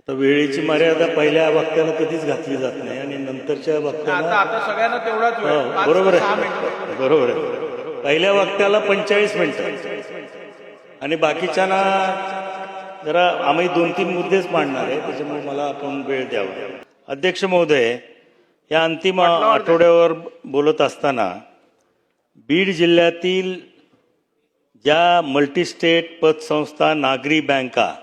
आता वेळेची मर्यादा पहिल्या वक्त्याला कधीच घातली जात नाही आणि नंतरच्या वक्त्याला आता सगळ्यांना तेवढाच वेळ, हो, 5 बरोबर ते 6 आहे, मिनिटं. बरोबर आहे. पहिल्या वक्त्याला 45 मिनिटं आणि बाकीच्यांना जरा आम्ही 2-3 मुद्देच मांडणार आहे, त्याच्यामुळे मला आपण वेळ द्यावा. अध्यक्ष महोदय, या अंतिम आठवड्यावर बोलत असताना बीड जिल्ह्यातील ज्या मल्टीस्टेट पतसंस्था, नागरी बँका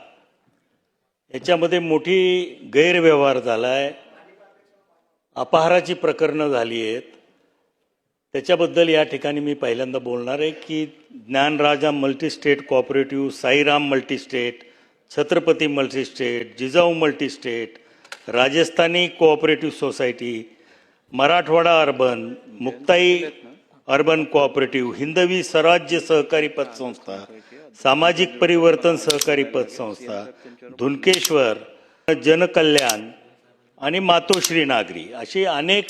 याच्यामध्ये मोठी गैरव्यवहार झाला आहे, अपहाराची प्रकरणं झाली आहेत, त्याच्याबद्दल या ठिकाणी मी पहिल्यांदा बोलणार आहे की Dnyanraja multistate cooperative, Sairam multistate, Chhatrapati multistate, Jijau multistate, Rajasthani cooperative society, Marathwada urban, Muktai urban cooperative, Hindavi Swarajya सहकारी पतसंस्था, सामाजिक परिवर्तन सहकारी पतसंस्था, धुनकेश्वर जनकल्याण आणि मातोश्री नागरी अशी अनेक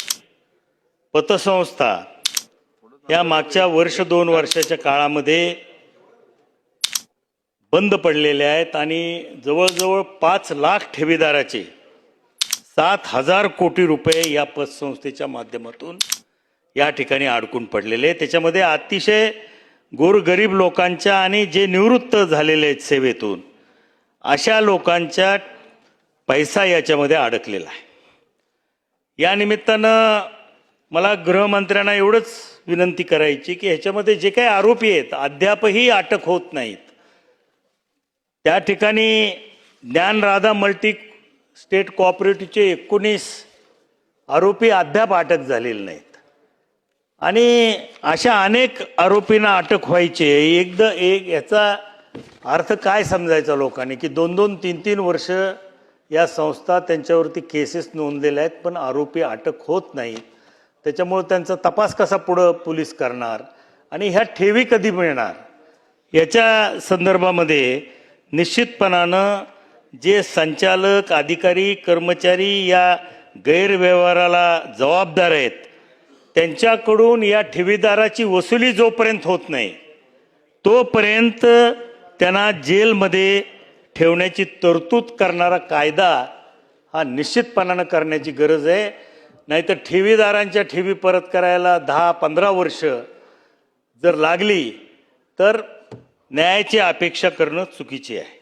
पतसंस्था या मागच्या 1-2 वर्षाच्या काळामध्ये बंद पडलेल्या आहेत आणि जवळजवळ 5 लाख ठेवीदाराचे 7,000 कोटी रुपये या पतसंस्थेच्या माध्यमातून या ठिकाणी अडकून पडलेले. त्याच्यामध्ये अतिशय गोरगरीब लोकांच्या आणि जे निवृत्त झालेले आहेत सेवेतून अशा लोकांच्या पैसा याच्यामध्ये अडकलेला आहे. या निमित्तानं मला गृहमंत्र्यांना एवढंच विनंती करायची की ह्याच्यामध्ये जे काही आरोपी आहेत अद्यापही अटक होत नाहीत. त्या ठिकाणी ज्ञानराधा मल्टी स्टेट कोऑपरेटिव्हचे 19 आरोपी अद्याप अटक झालेले नाहीत आणि अशा अनेक आरोपींना अटक व्हायचे. याचा अर्थ काय समजायचा लोकांनी की 2-2, 3-3 वर्ष या संस्था त्यांच्यावरती केसेस नोंदलेल्या आहेत पण आरोपी अटक होत नाहीत. त्याच्यामुळे त्यांचा तपास कसा पुढं पोलीस करणार आणि ह्या ठेवी कधी मिळणार याच्या संदर्भामध्ये निश्चितपणानं जे संचालक, अधिकारी, कर्मचारी या गैरव्यवहाराला जबाबदार आहेत त्यांच्याकडून या ठेवीदाराची वसुली जोपर्यंत होत नाही तोपर्यंत त्यांना जेलमध्ये ठेवण्याची तरतूद करणारा कायदा हा निश्चितपणानं करण्याची गरज आहे. नाहीतर ठेवीदारांच्या ठेवी परत करायला 10-15 वर्ष जर लागली तर न्यायाची अपेक्षा करणं चुकीची आहे.